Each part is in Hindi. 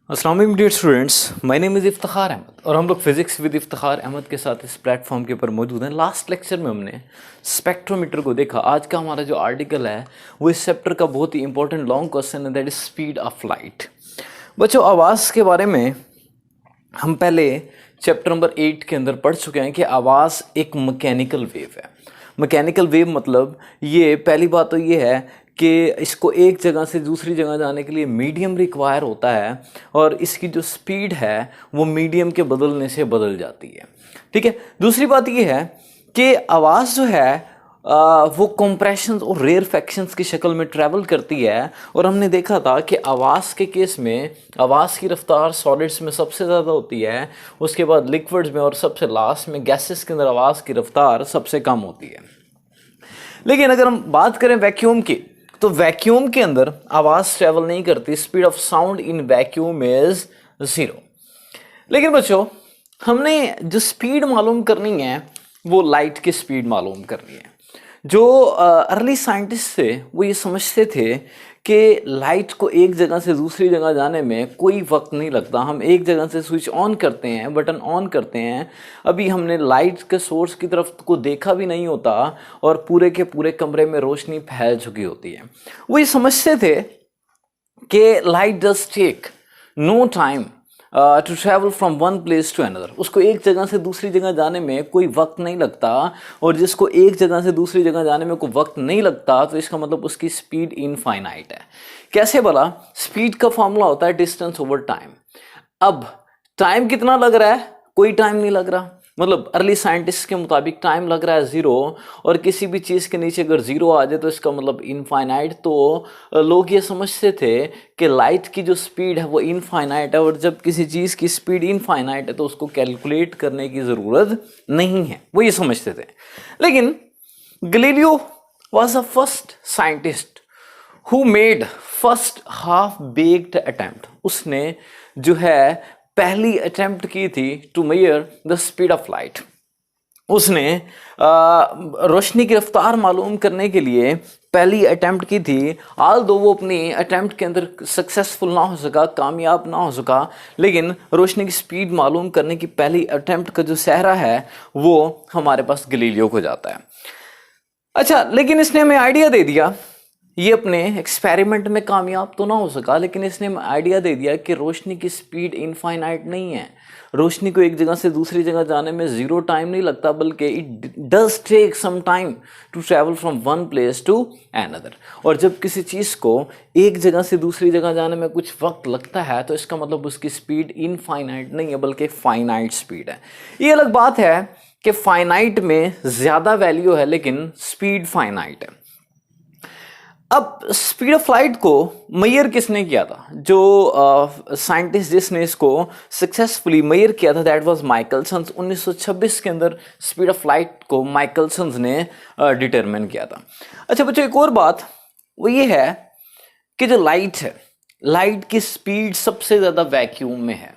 अस्सलाम वालेकुम dear students, my name is Iftikhar Ahmed और हम लोग फिज़िक्स विद इफ्तिखार अहमद के साथ इस प्लेटफॉर्म के ऊपर मौजूद हैं। लास्ट लेक्चर में हमने स्पेक्ट्रोमीटर को देखा। आज का हमारा जो आर्टिकल है वो इस चैप्टर का बहुत ही इंपॉर्टेंट लॉन्ग क्वेश्चन है, that is speed of light. बच्चों, आवाज़ के बारे में हम पहले चैप्टर नंबर 8 के अंदर पढ़ चुके हैं कि आवाज़ एक मैकेनिकल वेव है। मैकेनिकल वेव मतलब ये पहली बात तो ये है कि इसको एक जगह से दूसरी जगह जाने के लिए मीडियम रिक्वायर होता है और इसकी जो स्पीड है वो मीडियम के बदलने से बदल जाती है। ठीक है। दूसरी बात ये है कि आवाज़ जो है वो कंप्रेशंस और रेयरफैक्शंस की शक्ल में ट्रैवल करती है। और हमने देखा था कि आवाज़ के केस में आवाज़ की रफ्तार सॉलिड्स में सबसे ज़्यादा होती है, उसके बाद लिक्विड्स में और सबसे लास्ट में गैसेस के अंदर आवाज़ की रफ्तार सबसे कम होती है। लेकिन अगर हम बात करें वैक्यूम की, तो वैक्यूम के अंदर आवाज़ ट्रैवल नहीं करती। Speed of sound in vacuum is 0। लेकिन बच्चों, हमने जो स्पीड मालूम करनी है वो लाइट की स्पीड मालूम करनी है। जो अर्ली साइंटिस्ट थे वो ये समझते थे कि लाइट को एक जगह से दूसरी जगह जाने में कोई वक्त नहीं लगता। हम एक जगह से स्विच ऑन करते हैं, बटन ऑन करते हैं, अभी हमने लाइट के सोर्स की तरफ को देखा भी नहीं होता और पूरे के पूरे कमरे में रोशनी फैल चुकी होती है। वो ये समझते थे कि light does take no time to travel from one place to another. उसको एक जगह से दूसरी जगह जाने में कोई वक्त नहीं लगता, और जिसको एक जगह से दूसरी जगह जाने में कोई वक्त नहीं लगता तो इसका मतलब उसकी स्पीड इनफाइनाइट है। कैसे भला? स्पीड का फॉर्मूला होता है डिस्टेंस ओवर टाइम। अब टाइम कितना लग रहा है? कोई टाइम नहीं लग रहा। मतलब अर्ली साइंटिस्ट के मुताबिक टाइम लग रहा है 0, और किसी भी चीज़ के नीचे अगर 0 आ जाए तो इसका मतलब इनफाइनाइट। तो लोग ये समझते थे कि लाइट की जो स्पीड है वो इनफाइनाइट है, और जब किसी चीज़ की स्पीड इनफाइनाइट है तो उसको कैलकुलेट करने की ज़रूरत नहीं है, वो ये समझते थे। लेकिन Galileo was the first scientist who made first half baked attempt. उसने जो है पहली अटेम्प्ट की थी to measure the speed of light. उसने रोशनी की रफ्तार मालूम करने के लिए पहली अटेम्प्ट की थी। आल दो वो अपनी अटेम्प्ट के अंदर सक्सेसफुल ना हो सका, कामयाब ना हो सका, लेकिन रोशनी की स्पीड मालूम करने की पहली अटेम्प्ट का जो सहरा है वो हमारे पास गैलीलियो को जाता है। अच्छा, लेकिन इसने हमें आइडिया दे दिया। ये अपने एक्सपेरिमेंट में कामयाब तो ना हो सका, लेकिन इसने आइडिया दे दिया कि रोशनी की स्पीड इनफाइनाइट नहीं है। रोशनी को एक जगह से दूसरी जगह जाने में 0 टाइम नहीं लगता, बल्कि it does take some time to travel from one place to another. और जब किसी चीज़ को एक जगह से दूसरी जगह जाने में कुछ वक्त लगता है तो इसका मतलब उसकी स्पीड इनफाइनाइट नहीं है, बल्कि फाइनाइट स्पीड है। ये अलग बात है कि फाइनाइट में ज़्यादा वैल्यू है लेकिन स्पीड फाइनाइट है। अब स्पीड ऑफ लाइट को मेजर किसने किया था? जो साइंटिस्ट जिसने इसको सक्सेसफुली मेजर किया था दैट वाज माइकलसन। 1926 के अंदर स्पीड ऑफ लाइट को माइकलसन ने डिटरमिन किया था। अच्छा बच्चों, एक और बात वो ये है कि जो लाइट है, लाइट की स्पीड सबसे ज़्यादा वैक्यूम में है,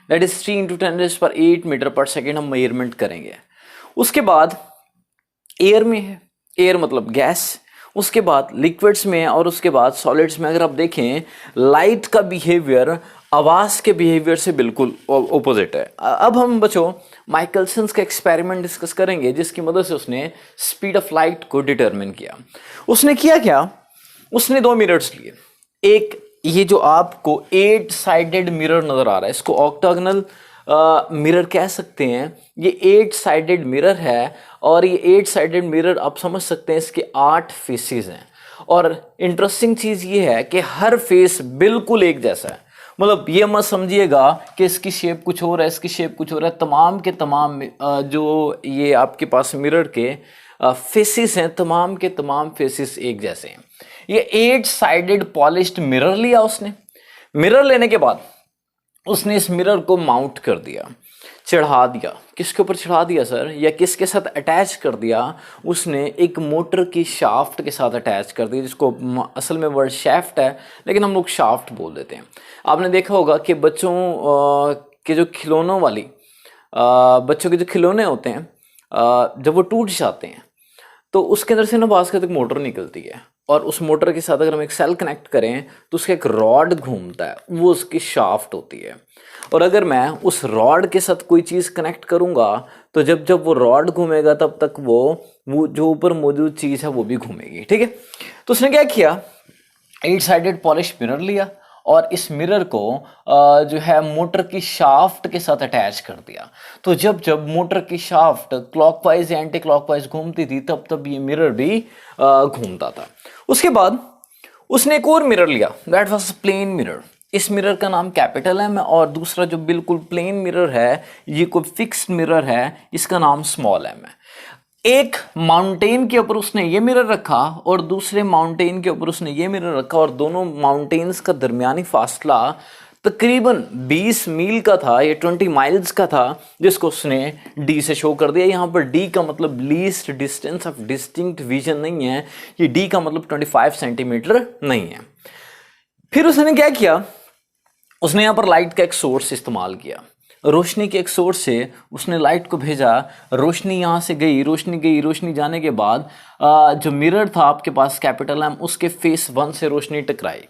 दैट इज 3 × 10⁸ मीटर पर सेकेंड हम मेजरमेंट करेंगे। उसके बाद एयर में है, एयर मतलब गैस, उसके बाद लिक्विड्स में, और उसके बाद सॉलिड्स में। अगर आप देखें लाइट का बिहेवियर आवाज़ के बिहेवियर से बिल्कुल ओपोजिट है। अब हम बच्चों माइकलसन का एक्सपेरिमेंट डिस्कस करेंगे जिसकी मदद से उसने स्पीड ऑफ लाइट को डिटरमिन किया। उसने किया क्या? उसने 2 मिरर्स लिए। एक ये जो आपको 8 साइडेड मिरर नज़र आ रहा है, इसको ऑक्टागोनल मिरर कह सकते हैं। ये 8 साइडेड मिरर है, और ये 8 साइडेड मिरर आप समझ सकते हैं इसके 8 फेसेस हैं। और इंटरेस्टिंग चीज़ ये है कि हर फेस बिल्कुल एक जैसा है। मतलब ये मत समझिएगा कि इसकी शेप कुछ और है, इसकी शेप कुछ और है। तमाम के तमाम जो ये आपके पास मिरर के फेसेस हैं, तमाम के तमाम फेसेस एक जैसे हैं। ये 8 साइडेड पॉलिश्ड मिरर लिया उसने। मिरर लेने के बाद उसने इस मिरर को माउंट कर दिया, चढ़ा दिया। किसके ऊपर चढ़ा दिया सर, या किसके साथ अटैच कर दिया? उसने एक मोटर की शाफ्ट के साथ अटैच कर दिया, जिसको असल में वर्ड शाफ्ट है लेकिन हम लोग शाफ्ट बोल देते हैं। आपने देखा होगा कि बच्चों के जो खिलौनों वाली बच्चों के जो खिलौने होते हैं जब वो टूट जाते हैं तो उसके अंदर से ना बास्केट एक मोटर निकलती है, और उस मोटर के साथ अगर हम एक सेल कनेक्ट करें तो उसका एक रॉड घूमता है, वो उसकी शाफ्ट होती है। और अगर मैं उस रॉड के साथ कोई चीज़ कनेक्ट करूँगा तो जब जब वो रॉड घूमेगा तब तक वो जो ऊपर मौजूद चीज़ है वो भी घूमेगी, ठीक है। तो उसने क्या किया, 8 साइडेड पॉलिश मिरर लिया और इस मिरर को जो है मोटर की शाफ्ट के साथ अटैच कर दिया। तो जब जब मोटर की शाफ्ट क्लॉकवाइज या एंटी क्लॉकवाइज घूमती थी तब तब ये मिरर भी घूमता था। उसके बाद उसने एक और मिरर लिया, दैट वाज प्लेन मिरर। इस मिरर का नाम कैपिटल एम है, और दूसरा जो बिल्कुल प्लेन मिरर है, ये कोई फिक्स्ड मिरर है, इसका नाम स्मॉल एम है। एक माउंटेन के ऊपर उसने ये मिरर रखा और दूसरे माउंटेन के ऊपर उसने ये मिरर रखा, और दोनों माउंटेन्स का दरमियानी फासला तकरीबन 20 मील का था, ये 20 माइल्स का था, जिसको उसने डी से शो कर दिया। यहाँ पर डी का मतलब least distance of distinct vision नहीं है, ये डी का मतलब 25 सेंटीमीटर नहीं है। फिर उसने क्या किया, उसने यहाँ पर लाइट का एक सोर्स इस्तेमाल किया, रोशनी के एक सोर्स से उसने लाइट को भेजा, रोशनी यहाँ से गई, रोशनी गई, रोशनी जाने के बाद जो मिरर था आपके पास कैपिटल एम, उसके फेस 1 से रोशनी टकराई।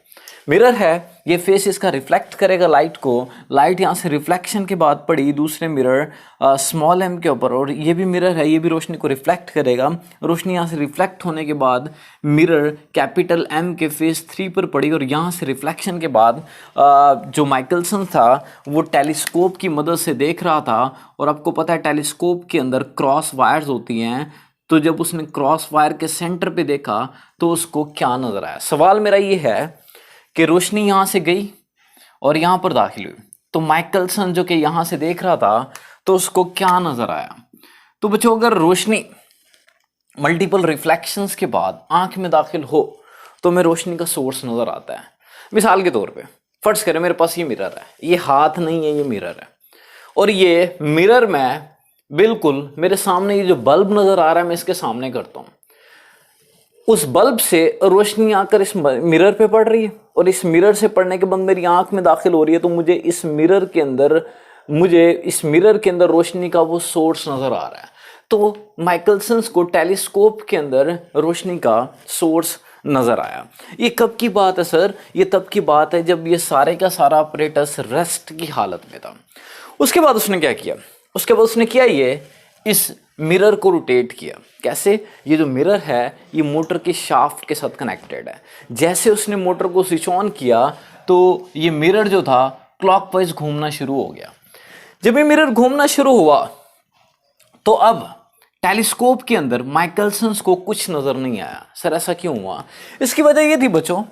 मिरर है, ये फेस इसका रिफ्लेक्ट करेगा लाइट को, लाइट यहाँ से रिफ्लेक्शन के बाद पड़ी दूसरे मिरर स्मॉल एम के ऊपर, और ये भी मिरर है, ये भी रोशनी को रिफ्लेक्ट करेगा। रोशनी यहाँ से रिफ्लेक्ट होने के बाद मिरर कैपिटल एम के फेस 3 पर पड़ी, और यहाँ से रिफ्लेक्शन के बाद जो माइकलसन था वो टेलीस्कोप की मदद से देख रहा था, और आपको पता है टेलीस्कोप के अंदर क्रॉस वायर्स होती हैं। तो जब उसने क्रॉस वायर के सेंटर पे देखा तो उसको क्या नजर आया। सवाल मेरा ये है कि रोशनी यहाँ से गई और यहाँ पर दाखिल हुई, तो माइकलसन जो कि यहाँ से देख रहा था तो उसको क्या नजर आया। तो बच्चों, अगर रोशनी मल्टीपल रिफ्लेक्शंस के बाद आंख में दाखिल हो तो हमें रोशनी का सोर्स नजर आता है। मिसाल के तौर पे फर्ज करें मेरे पास ये मिरर है, ये हाथ नहीं है, ये मिरर है, और ये मिरर में बिल्कुल मेरे सामने ये जो बल्ब नजर आ रहा है मैं इसके सामने करता हूँ, उस बल्ब से रोशनी आकर इस मिरर पे पड़ रही है, और इस मिरर से पड़ने के बाद मेरी आंख में दाखिल हो रही है, तो मुझे इस मिरर के अंदर रोशनी का वो सोर्स नजर आ रहा है। तो माइकलसन्स को टेलीस्कोप के अंदर रोशनी का सोर्स नजर आया। ये कब की बात है सर? ये तब की बात है जब ये सारे का सारा ऑपरेटस रेस्ट की हालत में था। उसके बाद उसने क्या किया, उसके बाद उसने किया ये इस मिरर को रोटेट किया। कैसे? ये जो मिरर है ये मोटर के शाफ्ट के साथ कनेक्टेड है। जैसे उसने मोटर को स्विच ऑन किया तो ये मिरर जो था क्लॉकवाइज घूमना शुरू हो गया। जब ये मिरर घूमना शुरू हुआ तो अब टेलीस्कोप के अंदर माइकलसन्स को कुछ नजर नहीं आया। सर ऐसा क्यों हुआ? इसकी वजह ये थी बच्चों,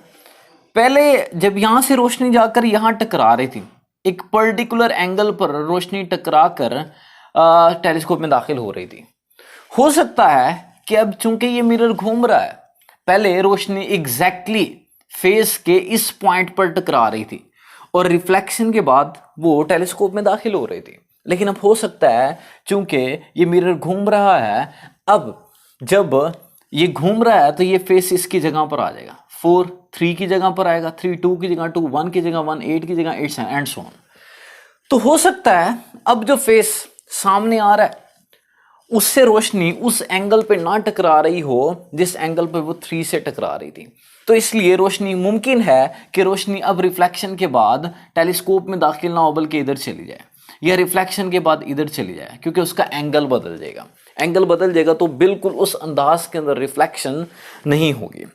पहले जब यहां से रोशनी जाकर यहां टकरा रही थी, एक पर्टिकुलर एंगल पर रोशनी टकरा कर टेलीस्कोप में दाखिल हो रही थी। हो सकता है कि अब चूंकि ये मिरर घूम रहा है, पहले रोशनी एग्जैक्टली फेस के इस पॉइंट पर टकरा रही थी और रिफ्लेक्शन के बाद वो टेलीस्कोप में दाखिल हो रही थी। लेकिन अब हो सकता है चूंकि ये मिरर घूम रहा है, अब जब ये घूम रहा है तो ये फेस इसकी जगह पर आ जाएगा, 4 3 की जगह पर आएगा, 3 2 की जगह 2, 1 की जगह 1, 8 की जगह 8 एंड सो ऑन। तो हो सकता है अब जो फेस सामने आ रहा है उससे रोशनी उस एंगल पे ना टकरा रही हो जिस एंगल पे वो 3 से टकरा रही थी। तो इसलिए रोशनी मुमकिन है कि रोशनी अब रिफ्लेक्शन के बाद टेलीस्कोप में दाखिल ना हो बल्कि इधर चली जाए, या रिफ्लेक्शन के बाद इधर चली जाए, क्योंकि उसका एंगल बदल जाएगा। एंगल बदल जाएगा तो बिल्कुल उस अंदाज के अंदर रिफ्लेक्शन नहीं होगी।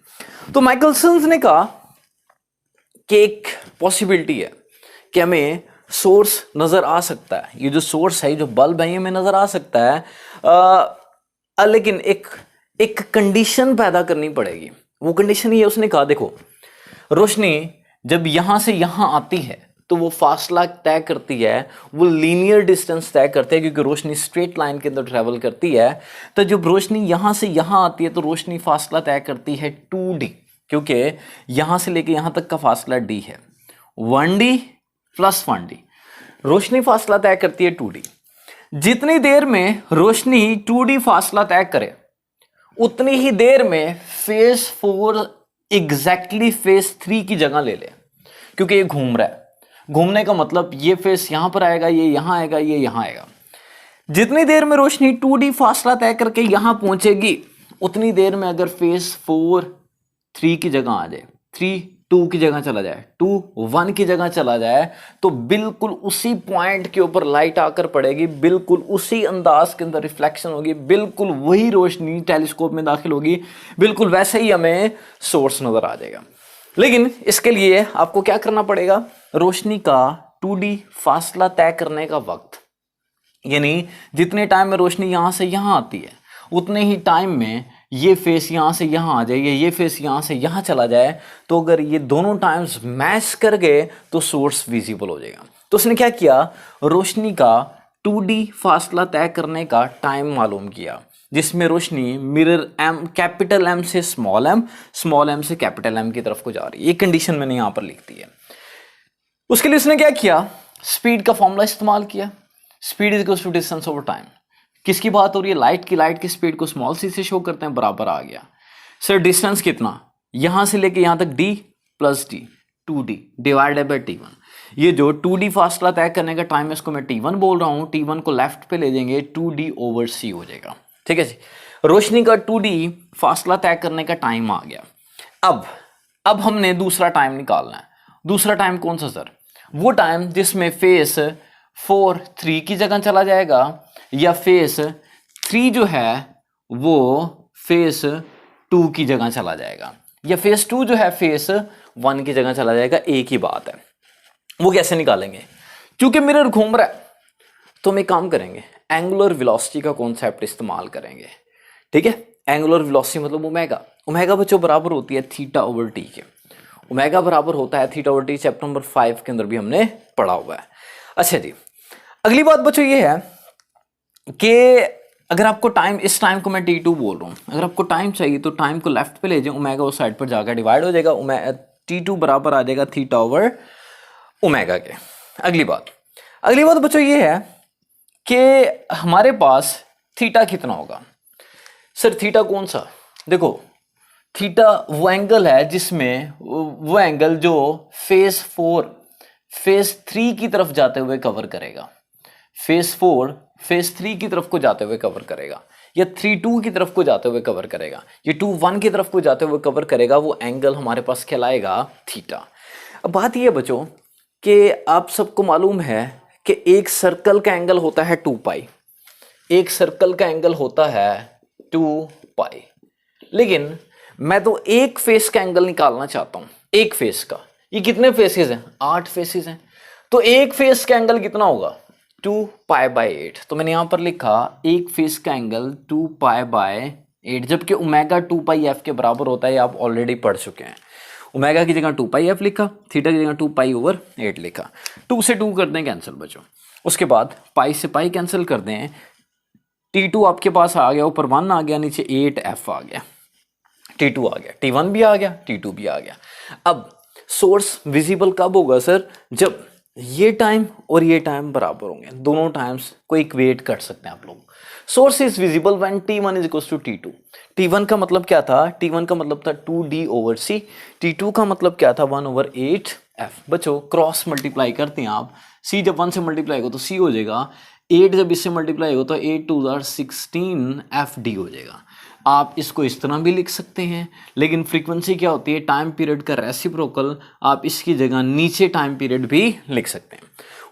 तो माइकलसन्स ने कहा कि एक पॉसिबिलिटी है कि हमें सोर्स नजर आ सकता है, ये जो सोर्स है, जो बल्ब है, ये हमें नजर आ सकता है, लेकिन एक कंडीशन पैदा करनी पड़ेगी। वो कंडीशन ये, उसने कहा देखो, रोशनी जब यहां से यहां आती है तो वो फासला तय करती है, वो लीनियर डिस्टेंस तय करती है, क्योंकि रोशनी स्ट्रेट लाइन के अंदर ट्रेवल करती है। तो जब रोशनी यहां से यहां आती है तो रोशनी फासला तय करती है 2D, क्योंकि यहां से लेके यहां तक का फासला D है, 1D प्लस 1D। रोशनी फासला तय करती है 2D। जितनी देर में रोशनी 2D फासला तय करे उतनी ही देर में फेज 4 एग्जैक्टली फेज 3 की जगह ले ले, क्योंकि ये घूम रहा है। घूमने का मतलब ये फेस यहां पर आएगा, ये यहां आएगा, ये यहां आएगा। जितनी देर में रोशनी 2D फासला तय करके यहां पहुंचेगी उतनी देर में अगर फेस 4 3 की जगह आ जाए, 3 2 की जगह चला जाए, 2 1 की जगह चला जाए, तो बिल्कुल उसी पॉइंट के ऊपर लाइट आकर पड़ेगी, बिल्कुल उसी अंदाज के अंदर रिफ्लेक्शन होगी, बिल्कुल वही रोशनी टेलीस्कोप में दाखिल होगी, बिल्कुल वैसे ही हमें सोर्स नजर आ जाएगा। लेकिन इसके लिए आपको क्या करना पड़ेगा, रोशनी का 2D फासला तय करने का वक्त, यानी जितने टाइम में रोशनी यहां से यहां आती है उतने ही टाइम में ये फेस यहां से यहां आ जाए, ये फेस यहां से यहां चला जाए, तो अगर ये दोनों टाइम्स मैच कर गए तो सोर्स विजिबल हो जाएगा। तो उसने क्या किया, रोशनी का 2D फासला तय करने का टाइम मालूम किया, जिसमें रोशनी मिरर एम, कैपिटल एम से स्मॉल एम से कैपिटल एम की तरफ को जा रही है। ये कंडीशन मैंने यहां पर लिख दी है। उसके लिए उसने क्या किया, स्पीड का फॉर्मूला इस्तेमाल किया, speed is equals to distance over time. किसकी बात हो रही है, लाइट की स्पीड को स्मॉल सी से शो करते हैं, बराबर आ गया। सर डिस्टेंस कितना, यहां से लेके यहां तक d plus D 2D divided by t1। ये जो 2D फासला तय करने का टाइम है इसको मैं t1 बोल रहा हूं, t1 को लेफ्ट पे ले जाएंगे 2D ओवर c हो जाएगा। ठीक है जी, रोशनी का 2D फासला तय करने का टाइम आ गया। अब हमने दूसरा टाइम निकालना है। दूसरा टाइम कौन सा सर, वो टाइम जिसमें फेस 4 3 की जगह चला जाएगा, या फेस 3 जो है वो फेस 2 की जगह चला जाएगा, या फेस 2 जो है फेस 1 की जगह चला जाएगा। एक ही बात है, वो कैसे निकालेंगे, क्योंकि मिरर घूम रहा है तो हम एक काम करेंगे, एंगुलर वेलोसिटी का कॉन्सेप्ट इस्तेमाल करेंगे। ठीक है, एंगुलर वेलोसिटी मतलब ओमेगा बच्चों बराबर होती है थीटा ओवर टी के। ओमेगा बराबर होता है theta over T, chapter number 5 के अंदर भी हमने पढ़ा हुआ है। अच्छा जी, अगली बात बच्चों ये है कि अगर आपको टाइम, इस टाइम को मैं t2 बोल रहा हूँ, अगर आपको टाइम चाहिए तो टाइम को लेफ्ट पे ले जाए, ओमेगा उस साइड पर जाकर डिवाइड हो जाएगा, t2 बराबर आ जाएगा थीटा ओवर ओमेगा के। अगली बात बच्चों ये है कि हमारे पास थीटा कितना होगा। सर थीटा कौन सा, देखो थीटा वो एंगल है जिसमें वो एंगल जो फेस 4 फेस 3 की तरफ जाते हुए कवर करेगा, फेस 4 फेस 3 की तरफ को जाते हुए कवर करेगा, या 3 2 की तरफ को जाते हुए कवर करेगा, ये 2 1 की तरफ को जाते हुए कवर करेगा, वो एंगल हमारे पास कहलाएगा थीटा। अब बात ये है बच्चों कि आप सबको मालूम है कि एक सर्कल का एंगल होता है 2 पाई, एक सर्कल का एंगल होता है 2 पाई, लेकिन मैं तो एक फेस का एंगल निकालना चाहता हूं, एक फेस का। ये कितने फेसेस हैं, 8 फेसेस हैं, तो एक फेस का एंगल कितना होगा 2 पाई बाय 8। तो मैंने यहां पर लिखा एक फेस का एंगल 2 पाई बाय 8, जबकि ओमेगा 2 पाई एफ के बराबर होता है, आप ऑलरेडी पढ़ चुके हैं। ओमेगा की जगह 2 पाई एफ लिखा, थीटा की जगह 2 पाई ओवर 8 लिखा। 2 से 2 कर दें कैंसिल बच्चों, उसके बाद पाई से पाई कैंसिल कर दें, t2 आपके पास आ गया, ऊपर 1 आ गया, नीचे 8f आ गया, t2 आ गया, t1 भी आ गया, t2 भी आ गया। अब सोर्स विजिबल कब होगा सर, जब ये टाइम और ये टाइम बराबर होंगे, दोनों टाइम्स को इक्वेट कर सकते हैं आप लोग। Source is visible when t1 is equals to t2। t1 का मतलब क्या था, t1 का मतलब था 2d ओवर c, t2 का मतलब क्या था 1 ओवर 8f। बच्चों क्रॉस मल्टीप्लाई करते हैं आप, c जब 1 से मल्टीप्लाई हो तो c हो जाएगा, 8 जब इससे मल्टीप्लाई हो तो 8 2 16 fd हो जाएगा। आप इसको इस तरह भी लिख सकते हैं, लेकिन फ्रीक्वेंसी क्या होती है, टाइम पीरियड का रेसिप्रोकल, आप इसकी जगह नीचे टाइम पीरियड भी लिख सकते हैं।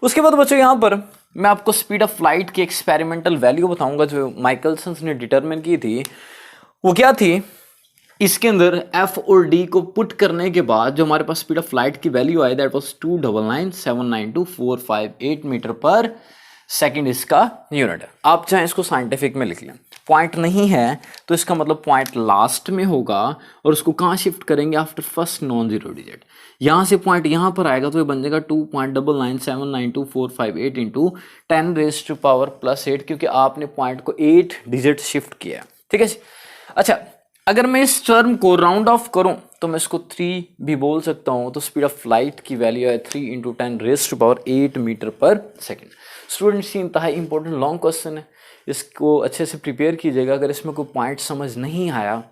उसके बाद बच्चों यहाँ पर मैं आपको स्पीड ऑफ लाइट की एक्सपेरिमेंटल वैल्यू बताऊंगा जो माइकलसन ने डिटरमिन की थी। वो क्या थी, इसके अंदर f और d को पुट करने के बाद जो हमारे पास स्पीड ऑफ लाइट की वैल्यू आई दैट वाज 299792458 मीटर पर सेकंड इसका यूनिट है। आप चाहे इसको साइंटिफिक में लिख लें, पॉइंट नहीं है तो इसका मतलब पॉइंट लास्ट में होगा, और उसको कहाँ शिफ्ट करेंगे, after first non zero digit. यहाँ से पॉइंट यहाँ पर आएगा तो ये बन जाएगा 2.9979248 into 10 raise to power plus 8, क्योंकि आपने पॉइंट को 8 डिजिट शिफ्ट किया है। ठीक है जी। अच्छा, अगर मैं इस टर्म को राउंड ऑफ करूं तो मैं इसको 3 भी बोल सकता हूं, तो स्पीड ऑफ लाइट की वैल्यू है 3 into 10 raise to power 8 metre पर सेकेंड। स्टूडेंट्स, ये इंतहाई इंपॉर्टेंट लॉन्ग क्वेश्चन है, इसको अच्छे से प्रिपेयर कीजिएगा। अगर इसमें कोई पॉइंट समझ नहीं आया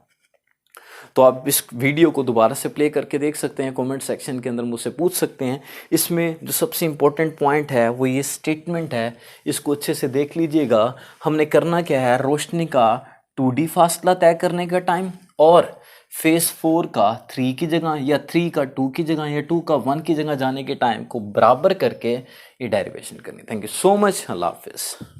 तो आप इस वीडियो को दोबारा से प्ले करके देख सकते हैं, कमेंट सेक्शन के अंदर मुझसे पूछ सकते हैं। इसमें जो सबसे इम्पोर्टेंट पॉइंट है वो ये स्टेटमेंट है, इसको अच्छे से देख लीजिएगा। हमने करना क्या है, रोशनी का 2D फासला तय करने का टाइम और फेज 4 का 3 की जगह या 3 का 2 की जगह या 2 का 1 की जगह जाने के टाइम को बराबर करके ये डेरिवेशन करनी। Thank you so much. अल्लाह हाफिज़।